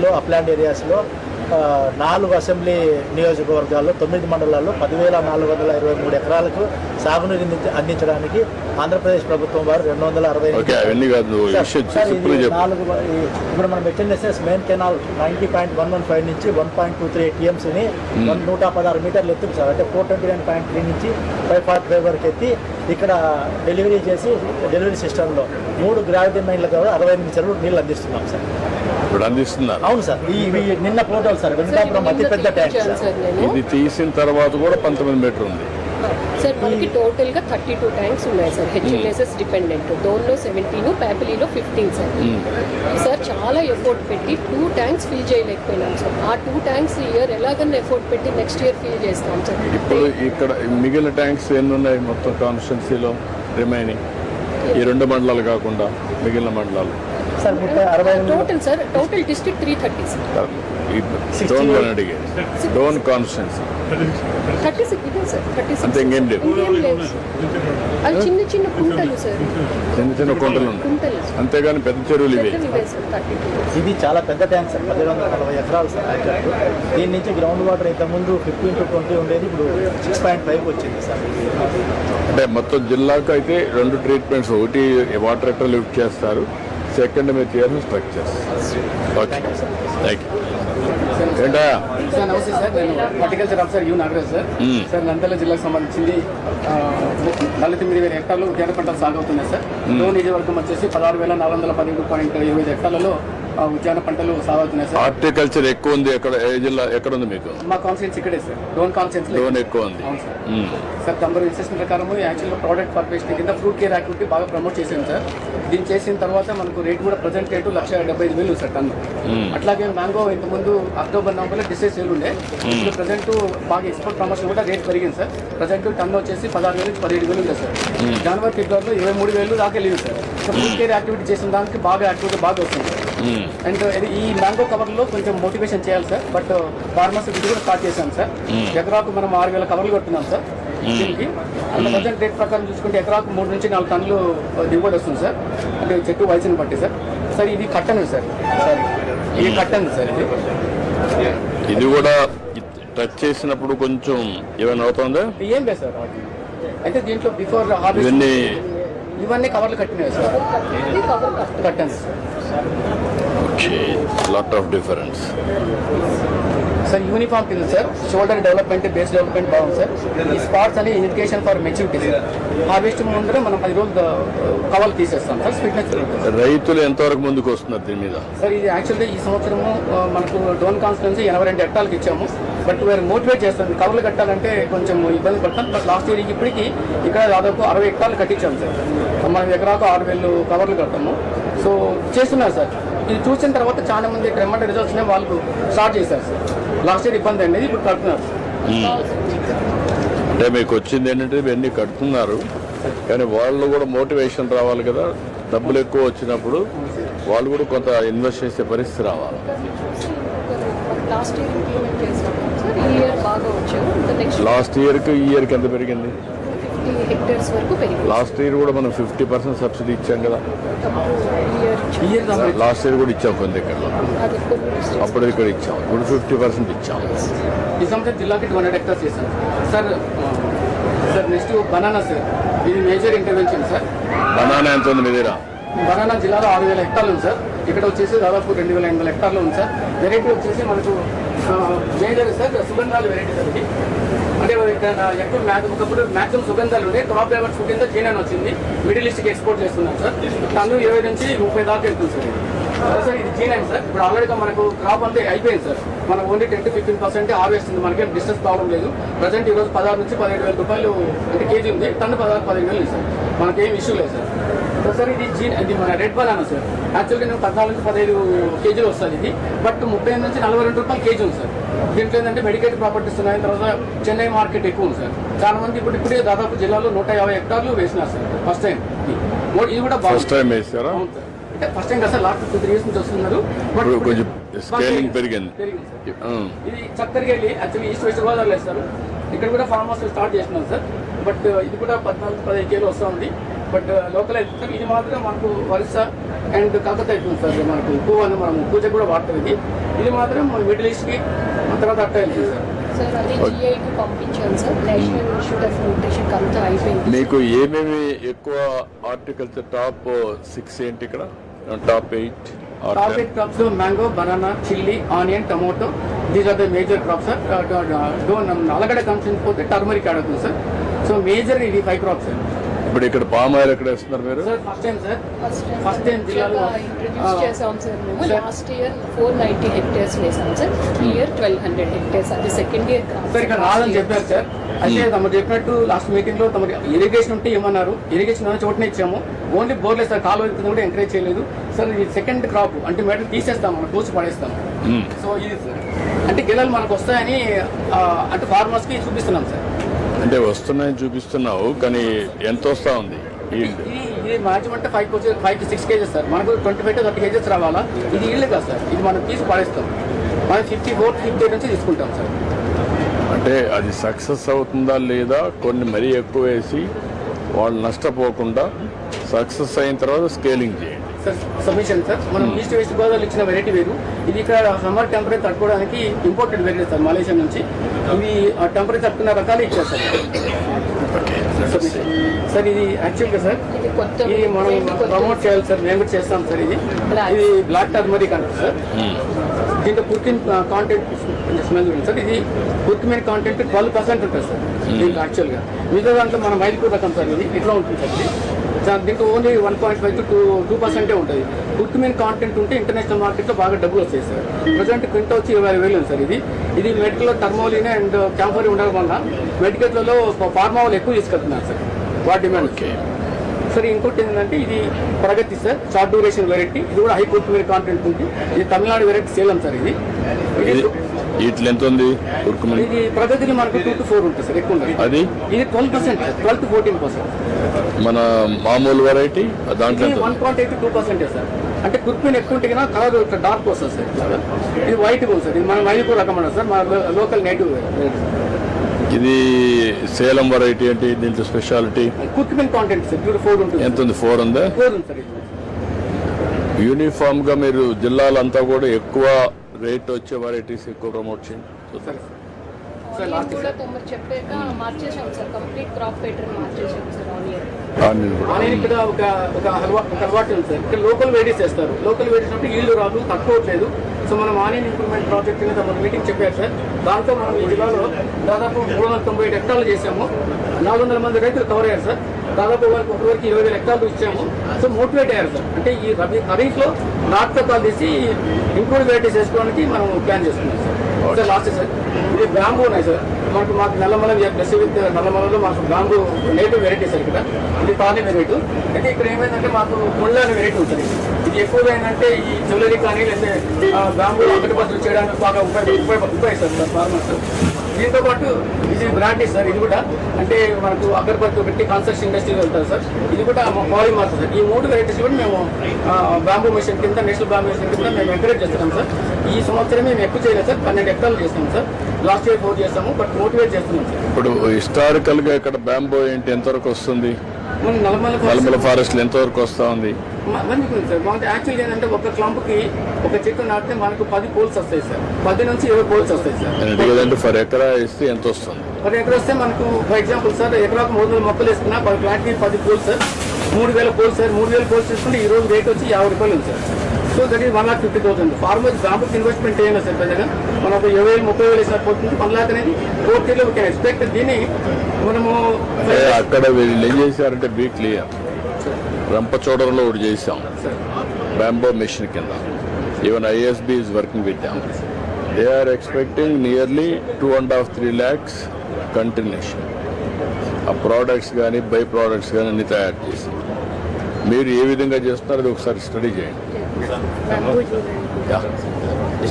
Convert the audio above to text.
డిస్టిక్లో అప్లాండ్ ఏరియాస్లో 4 అసెంబ్లీ నియోజకవర్గాల్లో 9 మండలాల్లో 10,423 ఎకరాలకు సాగునీరు అందించడానికి ఆంధ్రప్రదేశ్ ప్రభుత్వం వారు 260 ఇప్పుడు మనం హెచ్ఎన్ఎస్ఎస్ మెయిన్ కెనాల్ 90.115 నుంచి 1.23 టీఎంసీని 116 మీటర్లు ఎత్తుంది సార్. అంటే 429.3 నుంచి 545 వరకు ఎత్తి ఇక్కడ డెలివరీ చేసి డెలివరీ సిస్టంలో 3 గ్రావిటీ మైన్ల ద్వారా 68 చెరువులు నీళ్ళు అందిస్తున్నాం సార్. ఇప్పుడు అందిస్తున్నారు. అవును సార్. ఇవి నిన్న పోర్టల్ సార్, వెంకటాపురం అతిపెద్ద ట్యాంక్ సార్. ఇది తీసిన తర్వాత కూడా 19 మీటర్ ఉంది సార్. మనకి టోటల్ గా 32 ట్యాంక్స్ ఉన్నాయి సార్. హెచ్ఎన్ఎస్ఎస్ డిపెండెంట్, డోన్లో 17, ప్యాపిలీలో 15 సార్. సార్ చాలా ఎఫర్ట్ పెట్టి 2 ట్యాంక్స్ ఫిల్ చేయలేకపోయినాం సార్. ఆ 2 ట్యాంక్స్ ఇయర్ ఎలాగన్నా ఎఫర్ట్ పెట్టి నెక్స్ట్ ఇయర్ ఫిల్ చేస్తాం సార్. ఇప్పుడు ఇక్కడ మిగిలిన ట్యాంక్స్ ఎన్ని ఉన్నాయి మొత్తం కాన్స్టిట్యున్సీలో రిమైనింగ్? ఈ 2 మండలాలు కాకుండా మిగిలిన మండలాలు sir total sir. Total district 330 sir. Dhone అడిగే డోన్ కాన్స్టిట్యున్సీ 36 ఇదే సార్. 36 అంతే, ఇంకేం లేవు. ఇంకేం లేదు సార్. అది చిన్న చిన్న కుంటలు సార్. చిన్న కుంటలు ఉన్నాయి, అంతేగాని పెద్ద చెరువులు ఇవే. ఇది చాలా పెద్ద ట్యాంక్ సార్, 1140 ఎకరాలు సార్. దీని నుంచి గ్రౌండ్ వాటర్ ఇంతకుముందు 15 to 20 ఉండేది, ఇప్పుడు 6.5 వచ్చింది సార్. అంటే మొత్తం జిల్లాకు అయితే 2 ట్రీట్మెంట్స్, ఒకటి వాటర్ ఎక్కడ లిఫ్ట్ చేస్తారు, సెకండ్ మీరు చేయాల్సిన స్ట్రక్చర్స్. Okay, thank you. ఏంటా సార్ నమస్తే సార్. నేను horticulture officer you Nagaraj sir. Sir Nandyal జిల్లాకు సంబంధించింది 49,000 హెక్టార్లు ఉద్యాన పంటలు సాగు అవుతున్నాయి సార్. డోన్ నియోజకవర్గం వచ్చేసి 16,417.25 హెక్టార్లలో ఉద్యాన పంటలు సాగు అవుతున్నాయి సార్. హార్టికల్చర్ ఎక్కువ ఉంది ఎక్కడ, ఏ జిల్లా ఎక్కడ ఉంది మీకు? మా కాన్స్టిట్యూన్సీ ఇక్కడే సార్, డోన్ కాన్స్టిట్యూన్సీ. డోన్ ఎక్కువ ఉంది. అవును సార్. సార్ నంబర్ ఇన్సెషన్ ప్రకారం యాక్చువల్గా ప్రోడక్ట్ పర్పేషన్ కింద ఫ్రూట్ కేర్ యాక్టివిటీ బాగా ప్రమోట్ చేసాం సార్. దీన్ని చేసిన తర్వాత మనకు రేట్ కూడా ప్రజెంట్ రేటు 1,75,000 సార్ టన్ను. అట్లాగే మ్యాంగో ఇంతకుముందు అక్టోబర్ నవంబర్లో డిసైజ్ సేల్ ఉండే, ఇప్పుడు ప్రజెంట్ బాగా ఎక్స్పోర్ట్ ప్రమోషన్ కూడా రేట్ పెరిగింది సార్. ప్రజెంట్ టన్ను వచ్చేసి 16,000 నుంచి 17,000 ఉంది సార్. జనవరి ఫిబ్రవరిలో 23,000 దాకా వెళ్ళింది సార్. ఫ్రూట్ కేర్ యాక్టివిటీ చేసిన దానికి బాగా యాక్టివిటీ బాగా వస్తుంది. అండ్ ఈ మ్యాంగో కవర్లో కొంచెం మోటివేషన్ చేయాలి సార్. బట్ ఫార్మర్స్ ఇది కూడా స్టార్ట్ చేశాం సార్. ఎకరాకు మనం 6,000 కవర్లు కొట్టున్నాం సార్ దీనికి. అండ్ ప్రజెంట్ రేట్ ప్రకారం చూసుకుంటే ఎకరాకు 3 నుంచి 4 టన్నులు దిగుబడి వస్తుంది సార్. అంటే చెట్టు వయసుని బట్టి సార్. సార్ ఇది కట్టను సార్. సారీ, ఇది కట్టను సార్. ఇది కూడా టచ్ చేసినప్పుడు కొంచెం ఏమైనా అవుతుందా? ఏం లేదు సార్. అయితే దీంట్లో బిఫోర్ హార్వెస్ట్ ఇవన్నీ కవర్లు కట్టినాయి సార్. కట్టను sir. Lot of difference sir. Uniform కింద sir. Shoulder development, base development బాగుంది సార్. ఈ స్పాట్స్ అని indication for maturity sir. Harvest ముందర మనం 10 రోజులు కవర్లు తీసేస్తాం సార్. స్వీట్నెస్ రైతులు ఎంతవరకు ముందుకు వస్తున్నారు దీని మీద? సార్ ఇది యాక్చువల్గా ఈ సంవత్సరము మనకు డోన్ కాన్స్టిట్యున్సీ 82 హెక్టార్లకు ఇచ్చాము. బట్ వేరే మోటివేట్ చేస్తాం. కవర్లు కట్టాలంటే కొంచెం ఇబ్బంది పడతాం. బట్ లాస్ట్ ఇయర్ ఇప్పటికి ఇక్కడ దాదాపు 60 హెక్టార్లు కట్టించాము సార్. మనం ఎకరాకు 6,000 కవర్లు కడతాము. సో చేస్తున్నారు సార్. ఇది చూసిన తర్వాత చాలా మంది ట్రెమండ్ రిజల్ట్స్ వాళ్ళు స్టార్ట్ చేశారు సార్. లాస్ట్ ఇయర్ ఇబ్బంది అనేది ఇప్పుడు కడుతున్నారు. అంటే మీకు వచ్చింది ఏంటంటే ఇవన్నీ కడుతున్నారు, కానీ వాళ్ళు కూడా మోటివేషన్ రావాలి కదా. డబ్బులు ఎక్కువ వచ్చినప్పుడు వాళ్ళు కూడా కొంత ఇన్వెస్ట్ చేసే పరిస్థితి రావాలి. లాస్ట్ ఇయర్కి ఈ ఇయర్కి ఎంత పెరిగింది? హెక్టర్స్ వరకు పెరిగింది. లాస్ట్ ఇయర్ కూడా మనం 50% సబ్సిడీ ఇచ్చాం కదా. లాస్ట్ ఇయర్ కూడా ఇచ్చాం కొన్ని దగ్గరలో, అప్పుడు ఇక్కడ ఇచ్చాం. ఇప్పుడు 50% ఇచ్చాం. ఈ సంవత్సరం జిల్లాకి 200 హెక్టార్స్ చేశాం sir. Sir next banana sir. ఇది మేజర్ ఇంటర్వెన్షన్ సార్. బనానా ఎంత ఉంది మీ దగ్గర? బనానా జిల్లాలో 6,000 హెక్టార్లు ఉంది సార్. ఇక్కడ వచ్చేసి దాదాపు 2,800 హెక్టార్లు ఉంది సార్. వెరైటీ వచ్చేసి మనకు మేజర్ సార్ సుగంధాలు వెరైటీ సార్. ఇది అంటే ఎక్కువ ఒకప్పుడు మ్యాక్సిమం సుగంధాలు ఉండే క్రాప్ ఫ్లేవర్స్ కింద చైనా వచ్చింది. మిడిల్ ఈస్ట్కి ఎక్స్పోర్ట్ చేస్తున్నాం సార్. టన్ను 20 నుంచి 30 దాకా వెళ్తుంది సార్. సార్ ఇది G9 సార్. ఇప్పుడు ఆల్రెడీగా మనకు క్రాప్ అంతా అయిపోయింది సార్. మనకు ఓన్లీ 10 to 15% హార్వెస్ట్ ఉంది. మనకేం డిస్టెన్స్ ప్రాబ్లం లేదు. ప్రజెంట్ ఈరోజు 16 నుంచి 17,000 రూపాయలు అంటే కేజీ ఉంది. Ton 16-15,000 sir. మనకేం ఇష్యూ లేదు సార్. సార్ ఇది మన రెడ్ బనానా సార్. యాక్చువల్గా నేను 14 నుంచి 15 కేజీలు వస్తుంది ఇది. బట్ 30 నుంచి 42 రూపాయలు కేజీ ఉంది సార్. దీంట్లో ఏంటంటే మెడికేట్ ప్రాపర్టీస్ ఉన్నాయి. తర్వాత చెన్నై మార్కెట్ ఎక్కువ ఉంది సార్. చాలా మంది ఇప్పుడే దాదాపు జిల్లాలో 150 హెక్టార్లు వేసినారు సార్. ఫస్ట్ టైం ఇది కూడా ఫస్ట్ టైం వేసారా? అంటే ఫస్ట్ టైం కదా సార్. లాస్ట్ 2-3 years నుంచి వస్తున్నారు. బట్ కొంచెం స్కేలింగ్ పెరిగింది. ఇది చక్కరికి వెళ్ళి యాక్చువల్లీ ఈస్ట్ వెస్ట్ గోదావరిలో వేస్తారు. ఇక్కడ కూడా ఫార్మ్ హౌస్ స్టార్ట్ చేస్తున్నాం సార్. బట్ ఇది కూడా 14-15 కేజీలు వస్తుంది. బట్ లోకల్ అయితే ఇది మాత్రం మనకు వరుస అండ్ కాకత అవుతుంది సార్. మనకు పువ్వు అని మనం పూజ కూడా వాడతాం. ఇది మాత్రం మిడిల్ ఈస్ట్కి తర్వాత అట్ట వెళ్తుంది సార్. సార్ అది జిఐకి పంపించాను sir. National institute of nutrition అంతా అయిపోయింది. మీకు ఏమేమి ఎక్కువ హార్టికల్చర్ టాప్ 6 ఏంటి ఇక్కడ, top 8? Top 8 crops mango, banana, chilli, onion, tomato, these are the major crops sir. అలగడ కన్సెన్స్ పోతే టర్మరిక్ యాడ్ అవుతుంది సార్. సో మేజర్ ఇది 5 క్రాప్స్ సార్. ఇప్పుడు ఇక్కడ పామ్ ఆయిల్ ఎక్కడ వేస్తున్నారు మీరు? సార్ ఫస్ట్ టైం జిల్లాలో ఇంట్రడ్యూస్ చేసాం సార్ మేము. లాస్ట్ ఇయర్ 490 హెక్టేర్స్ వేసాం సార్. ఈ ఇయర్ 1200 హెక్టేర్స్. అది సెకండ్ ఇయర్ సార్. ఇక్కడ రాదని చెప్పారు సార్. అయితే తమరు చెప్పినట్టు లాస్ట్ మీటింగ్ లో తమరు ఇరిగేషన్ ఉంటే ఏమన్నారు, ఇరిగేషన్ అనే చోటనే ఇచ్చాము. ఓన్లీ బోర్లేదు సార్. కాలువ కూడా ఎంకరేజ్ చేయలేదు సార్. ఇది సెకండ్ క్రాప్ అంటే మెటల్ తీసేస్తాం, మనం కూర్చి పడేస్తాం. సో ఇది సార్ అంటే గిల్లలు మనకు వస్తాయని అంటే ఫార్మర్స్ కి చూపిస్తున్నాం సార్. అంటే వస్తున్నాయని చూపిస్తున్నావు, కానీ ఎంత వస్తా ఉంది? ఇది మాక్సిమం అంటే 5 to 6 కేజెస్ సార్. మనకు 25 to 30 కేజెస్ రావాలా. ఇది ఈల్డ్ కాదు సార్. ఇది మనం తీసి పడేస్తాం. మనం 54-58 నుంచి తీసుకుంటాం సార్. అంటే అది సక్సెస్ అవుతుందా లేదా? కొన్ని మరీ ఎక్కువ వేసి వాళ్ళు నష్టపోకుండా సక్సెస్ అయిన తర్వాత స్కేలింగ్ చేయండి సార్. Submission sir. మనం ఈస్ట్ వెస్ట్ గోదావరి ఇచ్చిన వెరైటీ వేరు. ఇది ఇక్కడ సమ్మర్ టెంపరేచర్ తట్టుకోవడానికి ఇంపోర్టెడ్ వెరైటీ సార్, మలేషియా నుంచి. ఇవి టెంపరేచర్ తట్టుకున్న రకాలు ఇచ్చారు సార్. సార్ ఇది యాక్చువల్గా సార్ ఇది మనం ప్రమోట్ చేయాలి సార్. మేము కూడా చేస్తాం సార్. ఇది బ్లాక్ టర్మరిక్ అంటారు సార్. దీంట్లో కుర్కిన్ కాంటెంట్ స్మెల్ ఉంది సార్. ఇది కుర్కిమిన్ కాంటెంట్ 12% ఉంటుంది సార్ దీంట్లో యాక్చువల్గా. మిగతా దాంట్లో మన మైల్పూర్ రకం సార్. ఇది ఇట్లా ఉంటుంది సార్. ఇది దీంట్లో ఓన్లీ 1.5 to 2% ఉంటుంది. కుర్కిమిన్ కాంటెంట్ ఉంటే ఇంటర్నేషనల్ మార్కెట్లో బాగా డబ్బులు వస్తాయి సార్. ప్రజెంట్ క్వింటా వచ్చి 20,000 ఉంది సార్. ఇది మెడికల్లో థర్మోలిన్ అండ్ క్యాంఫోరీ ఉండడం వల్ల మెడికల్లలో ఫార్మా వాళ్ళు ఎక్కువ తీసుకెళ్తున్నారు సార్. వాటి డిమాండ్ సార్. ఇంకోటి ఏంటంటే ఇది ప్రగతి సార్, షార్ట్ డ్యూరేషన్ వెరైటీ. ఇది కూడా హై కుర్కుమిన్ కాంటెంట్ ఉంది. ఇది తమిళనాడు వెరైటీ సేలం సార్. ఇది వీటిలో ఎంత ఉంది? ఇది ప్రగతిలో మనకు 2 to 4 ఉంటుంది సార్. ఎక్కువ ఉంటుంది. అది ఇది 12%, 12 to 14%. మన మామూలు వెరైటీ దాంట్లో 1.8 to 2% సార్. అంటే కుర్కుమిన్ ఎక్కువ ఉంటే కన్నా కలర్ డార్క్ వస్తుంది సార్. ఇది వైట్ ఉంది సార్. ఇది మన మైల్పూర్ రకం అన్నారు సార్. మన లోకల్ నేటివ్. ఇది సేలం వెరైటీ అంటే దీంట్లో స్పెషాలిటీ కుర్కుమిన్ కాంటెంట్ సార్. 4 ఉంటుంది. ఎంత ఉంది? 4 ఉందా? 4 ఉంది సార్. యూనిఫామ్ గా మీరు జిల్లాలంతా కూడా ఎక్కువ రేట్ వచ్చే వెరైటీస్ ఎక్కువ ప్రమోట్ చేయండి. ఆనియన్ కూడా తొమ్మిది చెప్పాక మార్చేసాం సార్. కంప్లీట్ క్రాప్ ప్యాటర్న్ మార్చేసాం సార్. ఆనియన్ ఇక్కడ ఒక అలవాటు ఉంది సార్. ఇక్కడ లోకల్ వెరైటీస్ చేస్తారు. లోకల్ వెరైటీస్ అంటే ఈల్డ్ రాదు, తక్కువట్లేదు. సో మనం ఆనియన్ ఇంప్రూవ్మెంట్ ప్రాజెక్ట్ మీద మన మీటింగ్ చెప్పారు సార్. దాంతో మనం ఈ జిల్లాలో దాదాపు 397 హెక్టార్లు చేసాము. 400 మంది రైతులు కవర్ అయ్యారు సార్. దాదాపు ఒకరికి 20,000 హెక్టార్లు ఇచ్చాము. సో మోటివేట్ అయ్యారు సార్. అంటే ఈ ఖరీఫ్లో నాటు రకాలు తీసి ఇంప్రూవ్ వెరైటీస్ వేసుకోవడానికి మనం ప్లాన్ చేసుకున్నాం సార్. లాస్ట్ సార్ ఇది బ్యాంబూ ఉన్నాయి సార్. మాకు నల్లమల ప్లస్ విత్ నల్లమలలో మాకు బ్యాంబూ నేటివ్ వెరైటీ సార్. ఇక్కడ ఇది తానే వెరైటీ. అయితే ఇక్కడ ఏమైందంటే మాకు ముళ్ళ అనే వెరైటీ ఉంటుంది. ఇది ఎక్కువగా ఏంటంటే ఈ జ్యువెలరీ కానీ లేకపోతే బ్యాంబూ అగరబత్తులు చేయడానికి బాగా ఉపయోగిస్తారు సార్ ఫార్మర్స్. దీంతో పాటు ఇది బ్రాండ్ సార్. ఇది కూడా అంటే మనకు అగరబత్తులు పెట్టి కన్స్ట్రక్షన్ ఇండస్ట్రీలో వెళ్తారు సార్. ఇది కూడా పాలిమార్ సార్. ఈ 3 వెరైటీస్ కూడా మేము బ్యాంబూ మిషన్ కింద, నేషనల్ బ్యాంబూ మిషన్ కింద మేము ఎంకరేజ్ చేస్తున్నాం సార్. ఈ సంవత్సరం మేము ఎక్కువ చేయలేదు సార్. 12 హెక్టార్లు చేస్తాం సార్. లాస్ట్ ఇయర్ 4 చేస్తాము. బట్ మోటివేట్ చేస్తున్నాం సార్. ఇప్పుడు హిస్టారికల్ గా ఇక్కడ బ్యాంబో ఏంటి ఎంతవరకు వస్తుంది? నల్లమల ఫారెస్ట్ ఎంతవరకు వస్తా ఉంది? మంచిగా సార్. మనకి యాక్చువల్గా ఏంటంటే ఒక క్లంప్కి ఒక చెట్టు నాటితే మనకు 10 పోల్స్ వస్తాయి సార్. 10 నుంచి 20 పోల్స్ వస్తాయి సార్. ఫర్ ఎకరా ఇస్తే ఎంత వస్తుంది? పర్ ఎకరా వస్తే మనకు ఫర్ ఎగ్జాంపుల్ సార్ ఎకరాకు 300 మొక్కలు వేసుకున్నా పర్ ప్లాట్కి 10 poles sir. 3,000 poles sir. 3,000 poles తీసుకుంటే ఈ రోజు రేట్ వచ్చి 50 రూపాయలు ఉంది sir. So that is 1,50,000. Farmers బ్యాంబుకి ఇన్వెస్ట్మెంట్ చేయలేదు సార్. పెద్దగా మనం ఒక 20,000-30,000 వేసినా పోతుంది. 1 lakh అనేది 4 years వీ కెన్ ఎక్స్పెక్ట్. దీన్ని మనము అక్కడ వీళ్ళు ఏం చేశారంటే బీ క్లియర్, రంపచోడవరంలో ఒకటి చేసాం బ్యాంబో మిషన్ కింద. Even ISB is working with them. They are expecting nearly 2.5-3 lakhs continuation. ఆ ప్రోడక్ట్స్ కానీ బై ప్రోడక్ట్స్ కానీ అన్ని తయారు చేసి మీరు ఏ విధంగా చేస్తున్నారో అది ఒకసారి స్టడీ చేయండి.